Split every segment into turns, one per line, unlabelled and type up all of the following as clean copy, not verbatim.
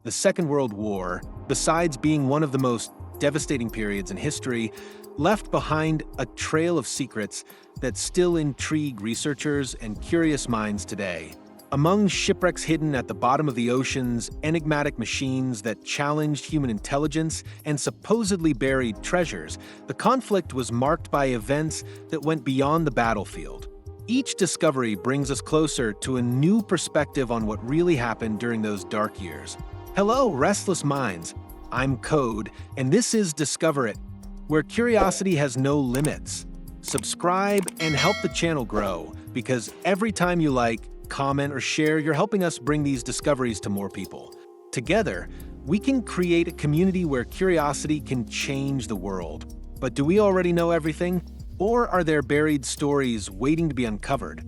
The Second World War, besides being one of the most devastating periods in history, left behind a trail of secrets that still intrigue researchers and curious minds today. Among shipwrecks hidden at the bottom of the oceans, enigmatic machines that challenged human intelligence, and supposedly buried treasures, the conflict was marked by events that went beyond the battlefield. Each discovery brings us closer to a new perspective on what really happened during those dark years. Hello, restless minds. I'm Code, and this is Discover It, where curiosity has no limits. Subscribe and help the channel grow, because every time you like, comment, or share, you're helping us bring these discoveries to more people. Together, we can create a community where curiosity can change the world. But do we already know everything? Or are there buried stories waiting to be uncovered?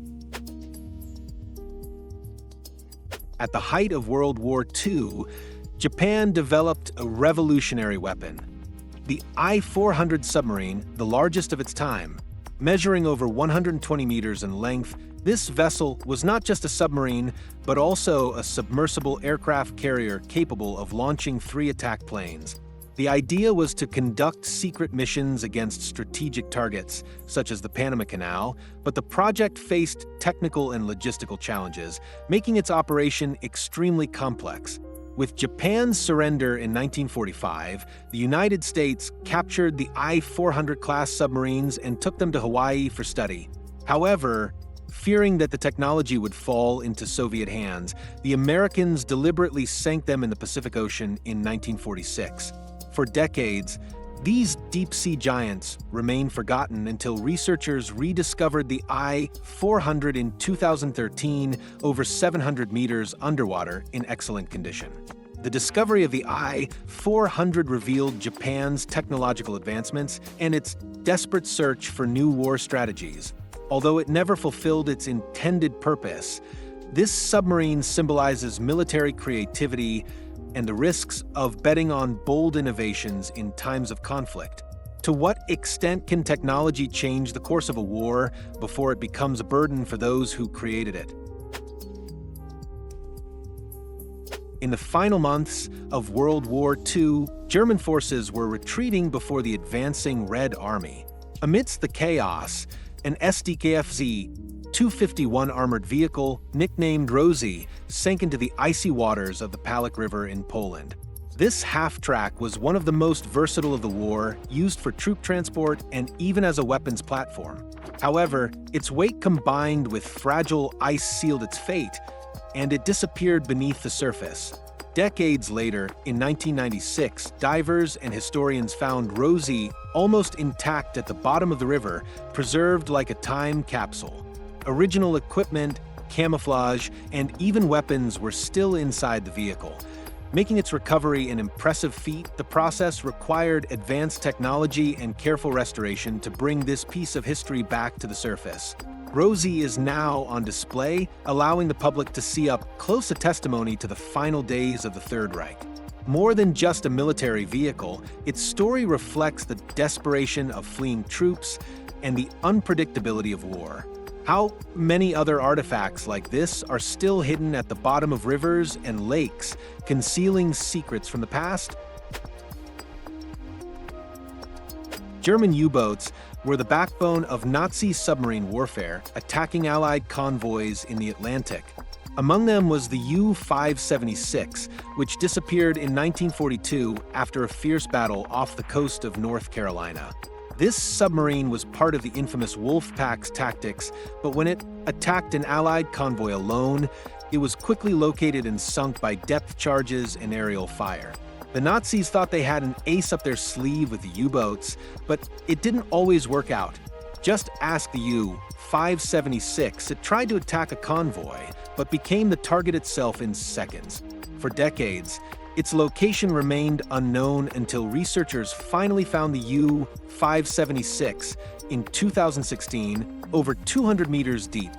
At the height of World War II, Japan developed a revolutionary weapon. The I-400 submarine, the largest of its time. Measuring over 120 meters in length, this vessel was not just a submarine, but also a submersible aircraft carrier capable of launching 3 attack planes. The idea was to conduct secret missions against strategic targets, such as the Panama Canal, but the project faced technical and logistical challenges, making its operation extremely complex. With Japan's surrender in 1945, the United States captured the I-400 class submarines and took them to Hawaii for study. However, fearing that the technology would fall into Soviet hands, the Americans deliberately sank them in the Pacific Ocean in 1946. For decades, these deep-sea giants remained forgotten until researchers rediscovered the I-400 in 2013, over 700 meters underwater in excellent condition. The discovery of the I-400 revealed Japan's technological advancements and its desperate search for new war strategies. Although it never fulfilled its intended purpose, this submarine symbolizes military creativity and the risks of betting on bold innovations in times of conflict. To what extent can technology change the course of a war before it becomes a burden for those who created it? In the final months of World War II, German forces were retreating before the advancing Red Army. Amidst the chaos, an SDKFZ-251 armored vehicle, nicknamed Rosie, sank into the icy waters of the Palach River in Poland. This half-track was one of the most versatile of the war, used for troop transport and even as a weapons platform. However, its weight combined with fragile ice sealed its fate, and it disappeared beneath the surface. Decades later, in 1996, divers and historians found Rosie almost intact at the bottom of the river, preserved like a time capsule. Original equipment, camouflage, and even weapons were still inside the vehicle. Making its recovery an impressive feat, the process required advanced technology and careful restoration to bring this piece of history back to the surface. Rosie is now on display, allowing the public to see up close a testimony to the final days of the Third Reich. More than just a military vehicle, its story reflects the desperation of fleeing troops and the unpredictability of war. How many other artifacts like this are still hidden at the bottom of rivers and lakes, concealing secrets from the past? German U-boats were the backbone of Nazi submarine warfare, attacking Allied convoys in the Atlantic. Among them was the U-576, which disappeared in 1942 after a fierce battle off the coast of North Carolina. This submarine was part of the infamous Wolfpack's tactics, but when it attacked an Allied convoy alone, it was quickly located and sunk by depth charges and aerial fire. The Nazis thought they had an ace up their sleeve with the U-boats, but it didn't always work out. Just ask the U-576. It tried to attack a convoy, but became the target itself in seconds. For decades, its location remained unknown until researchers finally found the U-576 in 2016, over 200 meters deep.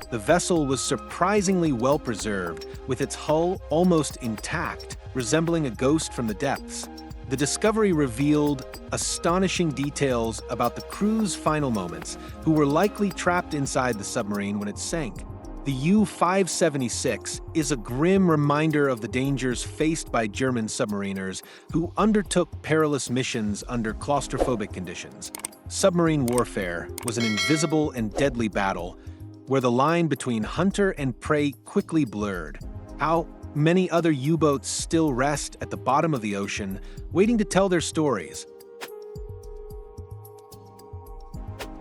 The vessel was surprisingly well preserved, with its hull almost intact, resembling a ghost from the depths. The discovery revealed astonishing details about the crew's final moments, who were likely trapped inside the submarine when it sank. The U-576 is a grim reminder of the dangers faced by German submariners who undertook perilous missions under claustrophobic conditions. Submarine warfare was an invisible and deadly battle where the line between hunter and prey quickly blurred. How many other U-boats still rest at the bottom of the ocean, waiting to tell their stories.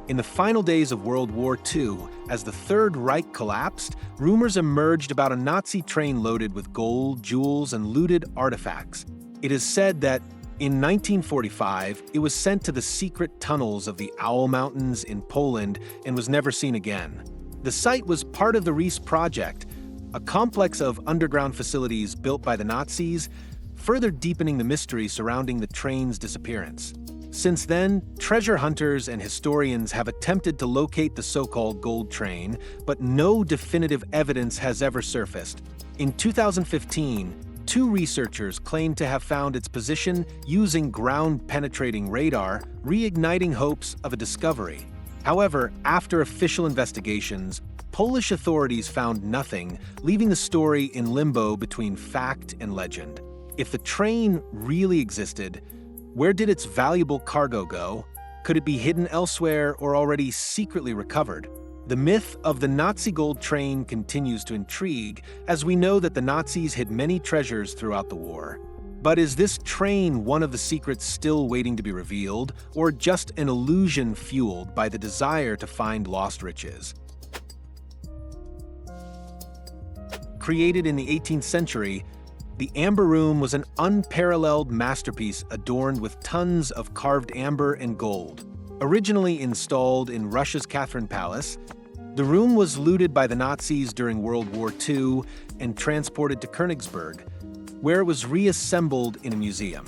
In the final days of World War II, as the Third Reich collapsed, rumors emerged about a Nazi train loaded with gold, jewels, and looted artifacts. It is said that in 1945, it was sent to the secret tunnels of the Owl Mountains in Poland and was never seen again. The site was part of the Reese Project, a complex of underground facilities built by the Nazis, further deepening the mystery surrounding the train's disappearance. Since then, treasure hunters and historians have attempted to locate the so-called gold train, but no definitive evidence has ever surfaced. In 2015, two researchers claimed to have found its position using ground-penetrating radar, reigniting hopes of a discovery. However, after official investigations, Polish authorities found nothing, leaving the story in limbo between fact and legend. If the train really existed, where did its valuable cargo go? Could it be hidden elsewhere or already secretly recovered? The myth of the Nazi gold train continues to intrigue, as we know that the Nazis hid many treasures throughout the war. But is this train one of the secrets still waiting to be revealed, or just an illusion fueled by the desire to find lost riches? Created in the 18th century, the Amber Room was an unparalleled masterpiece adorned with tons of carved amber and gold. Originally installed in Russia's Catherine Palace, the room was looted by the Nazis during World War II and transported to Königsberg, where it was reassembled in a museum.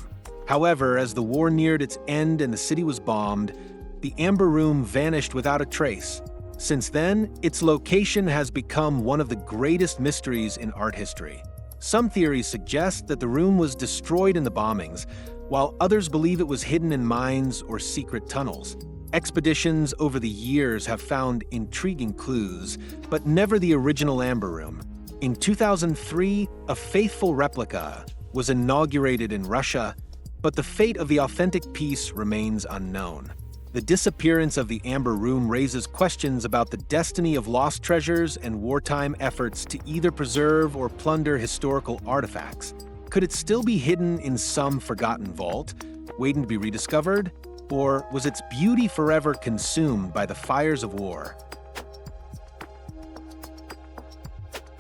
However, as the war neared its end and the city was bombed, the Amber Room vanished without a trace. Since then, its location has become one of the greatest mysteries in art history. Some theories suggest that the room was destroyed in the bombings, while others believe it was hidden in mines or secret tunnels. Expeditions over the years have found intriguing clues, but never the original Amber Room. In 2003, a faithful replica was inaugurated in Russia, but the fate of the authentic piece remains unknown. The disappearance of the Amber Room raises questions about the destiny of lost treasures and wartime efforts to either preserve or plunder historical artifacts. Could it still be hidden in some forgotten vault, waiting to be rediscovered? Or was its beauty forever consumed by the fires of war?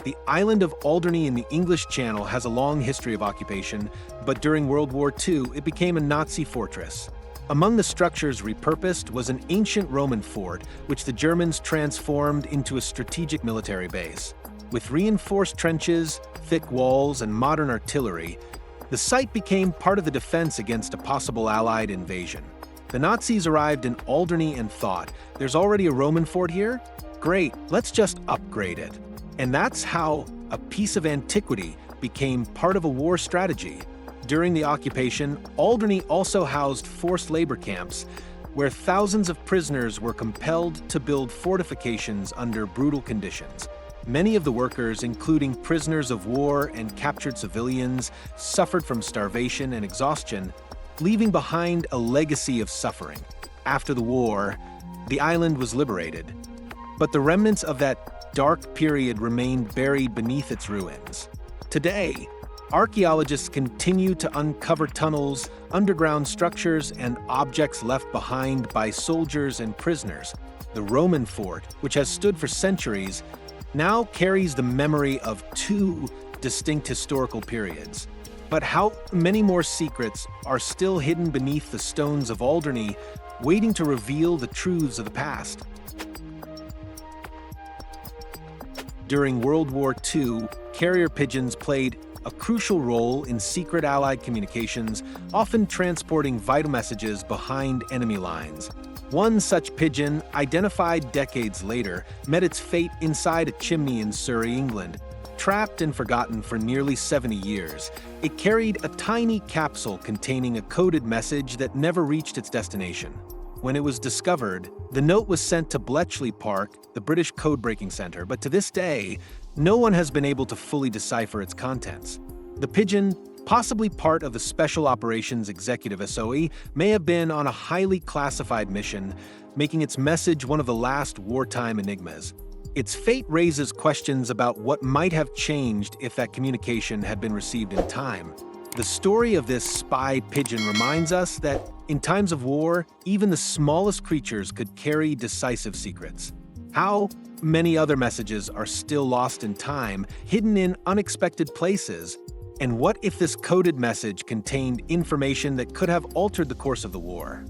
The island of Alderney in the English Channel has a long history of occupation, but during World War II, it became a Nazi fortress. Among the structures repurposed was an ancient Roman fort, which the Germans transformed into a strategic military base. With reinforced trenches, thick walls, and modern artillery, the site became part of the defense against a possible Allied invasion. The Nazis arrived in Alderney and thought, there's already a Roman fort here? Great, let's just upgrade it. And that's how a piece of antiquity became part of a war strategy. During the occupation, Alderney also housed forced labor camps, where thousands of prisoners were compelled to build fortifications under brutal conditions. Many of the workers, including prisoners of war and captured civilians, suffered from starvation and exhaustion, leaving behind a legacy of suffering. After the war, the island was liberated, but the remnants of that dark period remained buried beneath its ruins. Today, archaeologists continue to uncover tunnels, underground structures, and objects left behind by soldiers and prisoners. The Roman fort, which has stood for centuries, now carries the memory of two distinct historical periods. But how many more secrets are still hidden beneath the stones of Alderney, waiting to reveal the truths of the past? During World War II, carrier pigeons played a crucial role in secret Allied communications, often transporting vital messages behind enemy lines. One such pigeon, identified decades later, met its fate inside a chimney in Surrey, England. Trapped and forgotten for nearly 70 years, it carried a tiny capsule containing a coded message that never reached its destination. When it was discovered, The note was sent to Bletchley Park, the British code-breaking center, but to this day, no one has been able to fully decipher its contents. The pigeon, possibly part of the Special Operations Executive SOE, may have been on a highly classified mission, making its message one of the last wartime enigmas. Its fate raises questions about what might have changed if that communication had been received in time. The story of this spy pigeon reminds us that, in times of war, even the smallest creatures could carry decisive secrets. How many other messages are still lost in time, hidden in unexpected places? And what if this coded message contained information that could have altered the course of the war?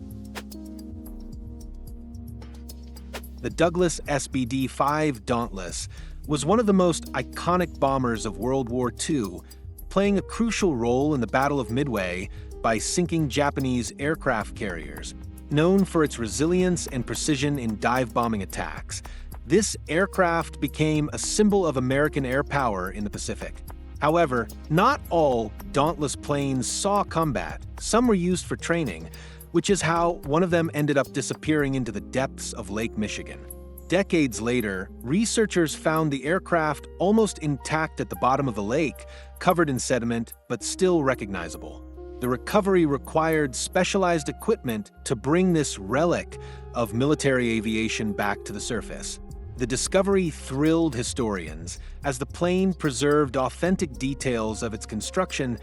The Douglas SBD-5 Dauntless was one of the most iconic bombers of World War II, playing a crucial role in the Battle of Midway by sinking Japanese aircraft carriers. Known for its resilience and precision in dive-bombing attacks, this aircraft became a symbol of American air power in the Pacific. However, not all Dauntless planes saw combat. Some were used for training, which is how one of them ended up disappearing into the depths of Lake Michigan. Decades later, researchers found the aircraft almost intact at the bottom of the lake, covered in sediment, but still recognizable. The recovery required specialized equipment to bring this relic of military aviation back to the surface. The discovery thrilled historians, as the plane preserved authentic details of its construction,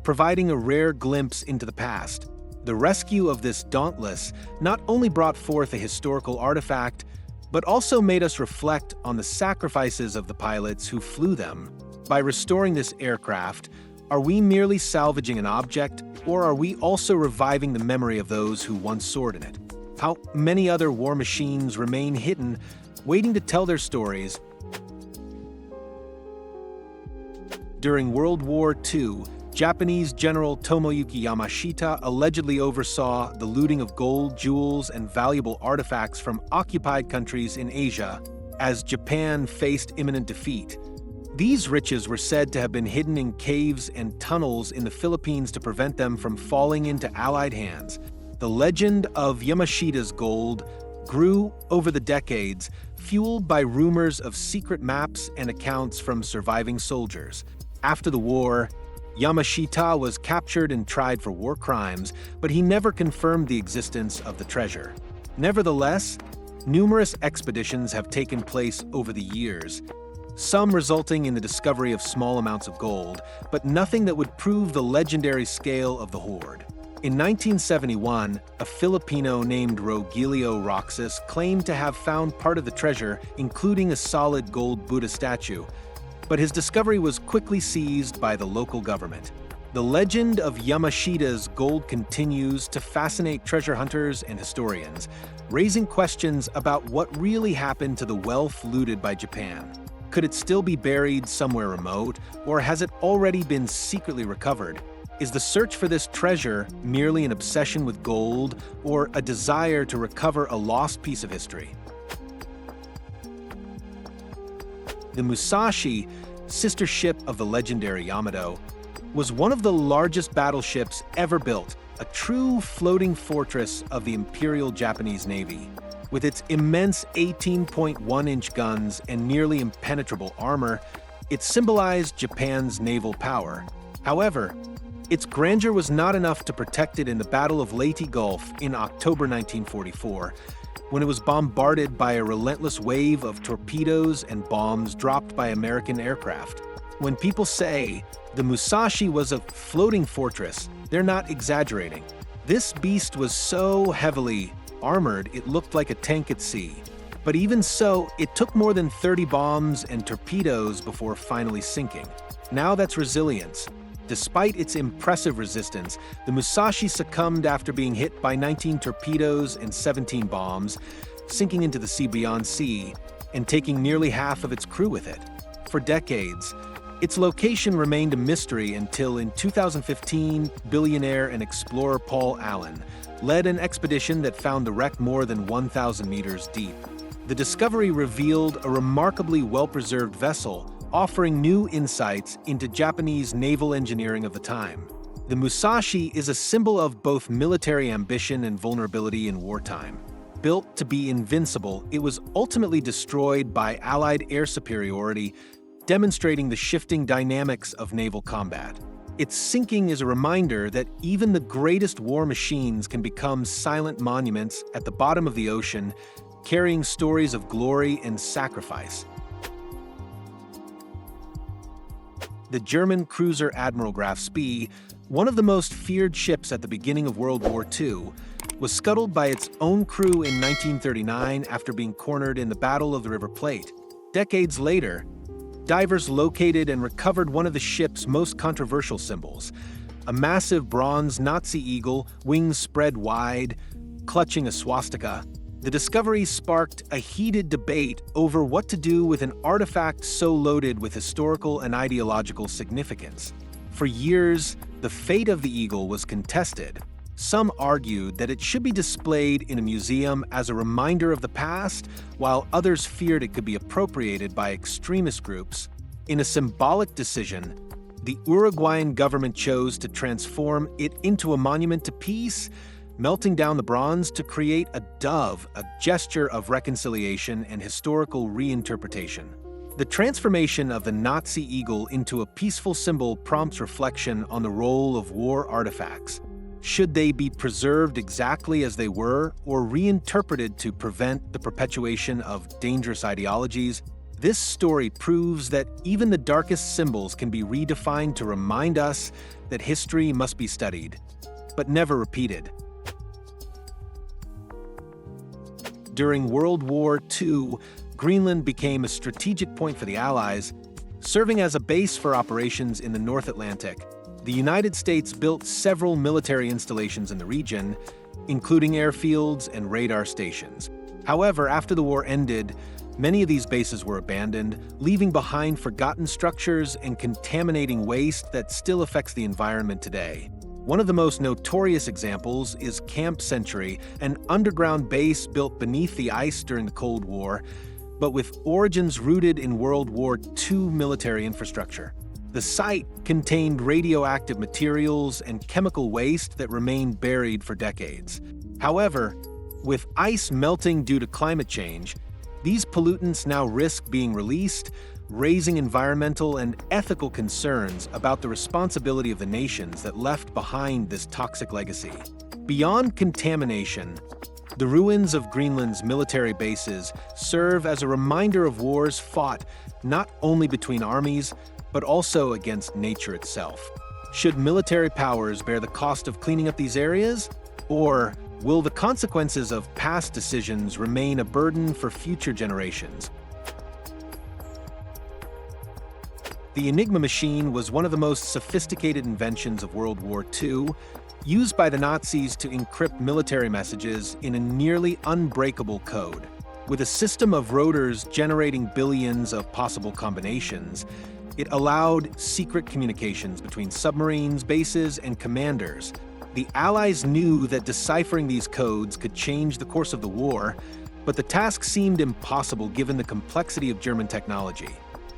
providing a rare glimpse into the past. The rescue of this Dauntless not only brought forth a historical artifact, but also made us reflect on the sacrifices of the pilots who flew them. By restoring this aircraft, are we merely salvaging an object, or are we also reviving the memory of those who once soared in it? How many other war machines remain hidden, waiting to tell their stories? During World War II, Japanese General Tomoyuki Yamashita allegedly oversaw the looting of gold, jewels, and valuable artifacts from occupied countries in Asia as Japan faced imminent defeat. These riches were said to have been hidden in caves and tunnels in the Philippines to prevent them from falling into Allied hands. The legend of Yamashita's gold grew over the decades, fueled by rumors of secret maps and accounts from surviving soldiers. After the war, Yamashita was captured and tried for war crimes, but he never confirmed the existence of the treasure. Nevertheless, numerous expeditions have taken place over the years, some resulting in the discovery of small amounts of gold, but nothing that would prove the legendary scale of the hoard. In 1971, a Filipino named Rogelio Roxas claimed to have found part of the treasure, including a solid gold Buddha statue, but his discovery was quickly seized by the local government. The legend of Yamashita's gold continues to fascinate treasure hunters and historians, raising questions about what really happened to the wealth looted by Japan. Could it still be buried somewhere remote, or has it already been secretly recovered? Is the search for this treasure merely an obsession with gold, or a desire to recover a lost piece of history? The Musashi, sister ship of the legendary Yamato, was one of the largest battleships ever built, a true floating fortress of the Imperial Japanese Navy. With its immense 18.1-inch guns and nearly impenetrable armor, it symbolized Japan's naval power. However, its grandeur was not enough to protect it in the Battle of Leyte Gulf in October 1944, when it was bombarded by a relentless wave of torpedoes and bombs dropped by American aircraft. When people say the Musashi was a floating fortress, they're not exaggerating. This beast was so heavily armored it looked like a tank at sea. But even so, it took more than 30 bombs and torpedoes before finally sinking. Now that's resilience. Despite its impressive resistance, the Musashi succumbed after being hit by 19 torpedoes and 17 bombs, sinking into the sea beyond sea, and taking nearly half of its crew with it. For decades, its location remained a mystery until in 2015, billionaire and explorer Paul Allen led an expedition that found the wreck more than 1,000 meters deep. The discovery revealed a remarkably well-preserved vessel, offering new insights into Japanese naval engineering of the time. The Musashi is a symbol of both military ambition and vulnerability in wartime. Built to be invincible, it was ultimately destroyed by Allied air superiority, demonstrating the shifting dynamics of naval combat. Its sinking is a reminder that even the greatest war machines can become silent monuments at the bottom of the ocean, carrying stories of glory and sacrifice. The German cruiser Admiral Graf Spee, one of the most feared ships at the beginning of World War II, was scuttled by its own crew in 1939 after being cornered in the Battle of the River Plate. Decades later, divers located and recovered one of the ship's most controversial symbols, a massive bronze Nazi eagle, wings spread wide, clutching a swastika. The discovery sparked a heated debate over what to do with an artifact so loaded with historical and ideological significance. For years, the fate of the eagle was contested. Some argued that it should be displayed in a museum as a reminder of the past, while others feared it could be appropriated by extremist groups. In a symbolic decision, the Uruguayan government chose to transform it into a monument to peace, melting down the bronze to create a dove, a gesture of reconciliation and historical reinterpretation. The transformation of the Nazi eagle into a peaceful symbol prompts reflection on the role of war artifacts. Should they be preserved exactly as they were or reinterpreted to prevent the perpetuation of dangerous ideologies? This story proves that even the darkest symbols can be redefined to remind us that history must be studied, but never repeated. During World War II, Greenland became a strategic point for the Allies, serving as a base for operations in the North Atlantic. The United States built several military installations in the region, including airfields and radar stations. However, after the war ended, many of these bases were abandoned, leaving behind forgotten structures and contaminating waste that still affects the environment today. One of the most notorious examples is Camp Century, an underground base built beneath the ice during the Cold War, but with origins rooted in World War II military infrastructure. The site contained radioactive materials and chemical waste that remained buried for decades. However, with ice melting due to climate change, these pollutants now risk being released, raising environmental and ethical concerns about the responsibility of the nations that left behind this toxic legacy. Beyond contamination, the ruins of Greenland's military bases serve as a reminder of wars fought not only between armies, but also against nature itself. Should military powers bear the cost of cleaning up these areas? Or will the consequences of past decisions remain a burden for future generations? The Enigma machine was one of the most sophisticated inventions of World War II, used by the Nazis to encrypt military messages in a nearly unbreakable code. With a system of rotors generating billions of possible combinations, it allowed secret communications between submarines, bases, and commanders. The Allies knew that deciphering these codes could change the course of the war, but the task seemed impossible given the complexity of German technology.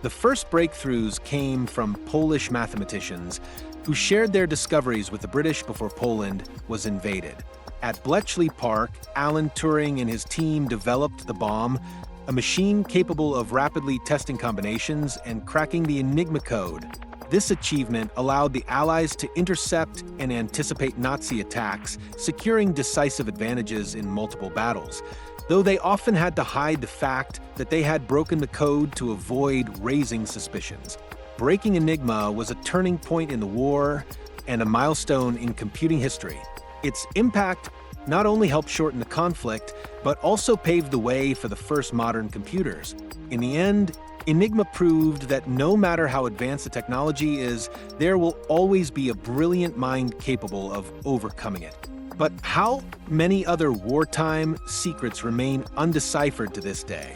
The first breakthroughs came from Polish mathematicians who shared their discoveries with the British before Poland was invaded. At Bletchley Park, Alan Turing and his team developed the bomb, a machine capable of rapidly testing combinations and cracking the Enigma code. This achievement allowed the Allies to intercept and anticipate Nazi attacks, securing decisive advantages in multiple battles, though they often had to hide the fact that they had broken the code to avoid raising suspicions. Breaking Enigma was a turning point in the war and a milestone in computing history. Its impact not only helped shorten the conflict, but also paved the way for the first modern computers. In the end, Enigma proved that no matter how advanced the technology is, there will always be a brilliant mind capable of overcoming it. But how many other wartime secrets remain undeciphered to this day?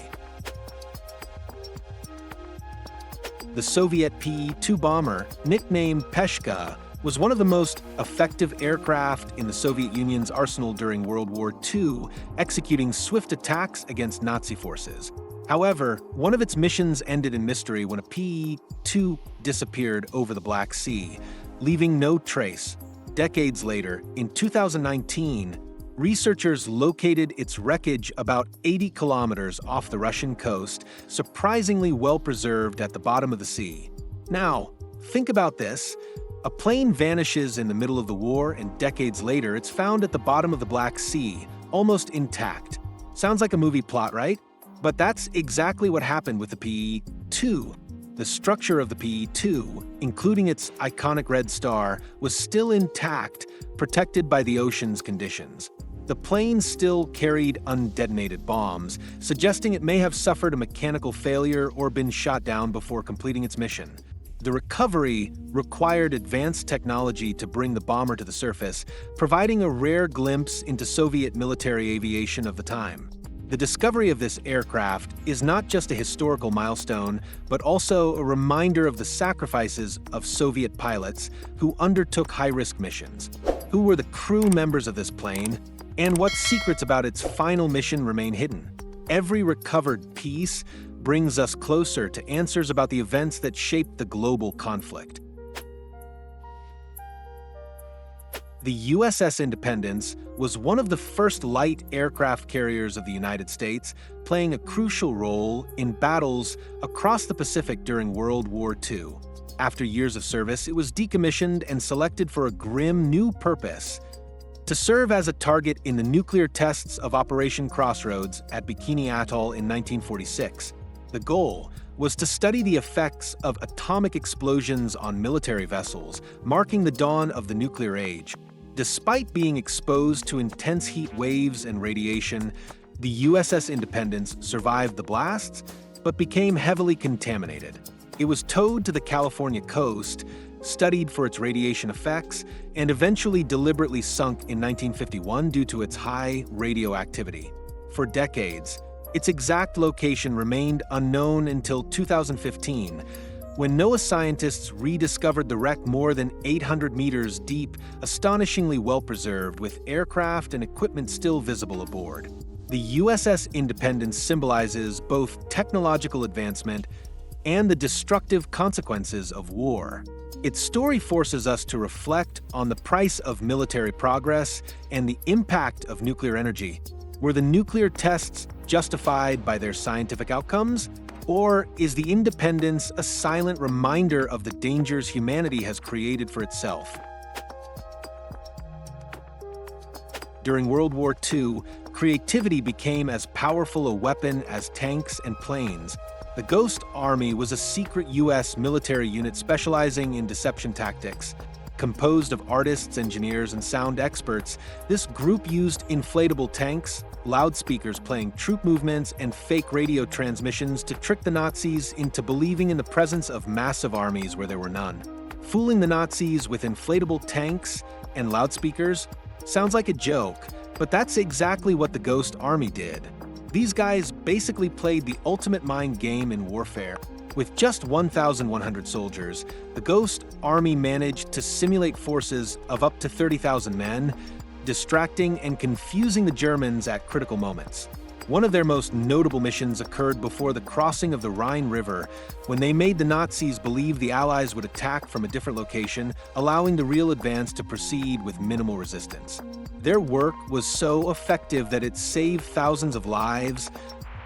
The Soviet P-2 bomber, nicknamed Peshka, was one of the most effective aircraft in the Soviet Union's arsenal during World War II, executing swift attacks against Nazi forces. However, one of its missions ended in mystery when a P-2 disappeared over the Black Sea, leaving no trace. Decades later, in 2019, Researchers located its wreckage about 80 kilometers off the Russian coast, surprisingly well preserved at the bottom of the sea. Now, think about this. A plane vanishes in the middle of the war, and decades later, it's found at the bottom of the Black Sea, almost intact. Sounds like a movie plot, right? But that's exactly what happened with the PE-2. The structure of the PE-2, including its iconic red star, was still intact, protected by the ocean's conditions. The plane still carried undetonated bombs, suggesting it may have suffered a mechanical failure or been shot down before completing its mission. The recovery required advanced technology to bring the bomber to the surface, providing a rare glimpse into Soviet military aviation of the time. The discovery of this aircraft is not just a historical milestone, but also a reminder of the sacrifices of Soviet pilots who undertook high-risk missions. Who were the crew members of this plane, and what secrets about its final mission remain hidden? Every recovered piece brings us closer to answers about the events that shaped the global conflict. The USS Independence was one of the first light aircraft carriers of the United States, playing a crucial role in battles across the Pacific during World War II. After years of service, it was decommissioned and selected for a grim new purpose: to serve as a target in the nuclear tests of Operation Crossroads at Bikini Atoll in 1946. The goal was to study the effects of atomic explosions on military vessels, marking the dawn of the nuclear age. Despite being exposed to intense heat waves and radiation, the USS Independence survived the blasts, but became heavily contaminated. It was towed to the California coast, studied for its radiation effects, and eventually deliberately sunk in 1951 due to its high radioactivity. For decades, its exact location remained unknown until 2015, when NOAA scientists rediscovered the wreck more than 800 meters deep, astonishingly well-preserved, with aircraft and equipment still visible aboard. The USS Independence symbolizes both technological advancement and the destructive consequences of war. Its story forces us to reflect on the price of military progress and the impact of nuclear energy. Were the nuclear tests justified by their scientific outcomes? Or is the Independence a silent reminder of the dangers humanity has created for itself? During World War II, creativity became as powerful a weapon as tanks and planes. The Ghost Army was a secret U.S. military unit specializing in deception tactics. Composed of artists, engineers, and sound experts, this group used inflatable tanks, loudspeakers playing troop movements, and fake radio transmissions to trick the Nazis into believing in the presence of massive armies where there were none. Fooling the Nazis with inflatable tanks and loudspeakers sounds like a joke, but that's exactly what the Ghost Army did. These guys basically played the ultimate mind game in warfare. With just 1,100 soldiers, the Ghost Army managed to simulate forces of up to 30,000 men, distracting and confusing the Germans at critical moments. One of their most notable missions occurred before the crossing of the Rhine River, when they made the Nazis believe the Allies would attack from a different location, allowing the real advance to proceed with minimal resistance. Their work was so effective that it saved thousands of lives,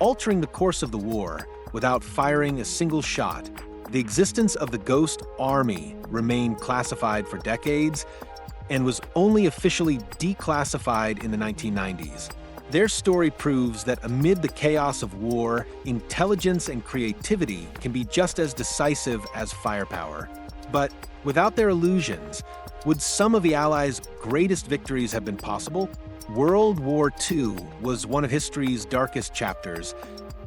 altering the course of the war without firing a single shot. The existence of the Ghost Army remained classified for decades and was only officially declassified in the 1990s. Their story proves that amid the chaos of war, intelligence and creativity can be just as decisive as firepower. But without their illusions, would some of the Allies' greatest victories have been possible? World War II was one of history's darkest chapters,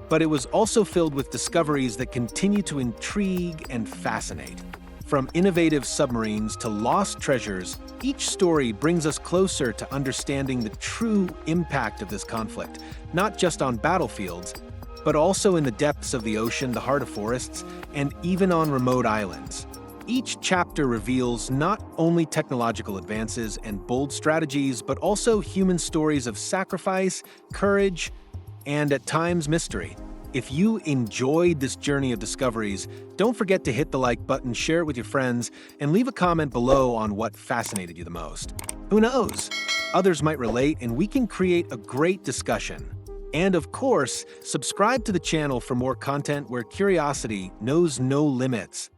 but it was also filled with discoveries that continue to intrigue and fascinate. From innovative submarines to lost treasures, each story brings us closer to understanding the true impact of this conflict, not just on battlefields, but also in the depths of the ocean, the heart of forests, and even on remote islands. Each chapter reveals not only technological advances and bold strategies, but also human stories of sacrifice, courage, and at times mystery. If you enjoyed this journey of discoveries, don't forget to hit the like button, share it with your friends, and leave a comment below on what fascinated you the most. Who knows? Others might relate and we can create a great discussion. And of course, subscribe to the channel for more content where curiosity knows no limits.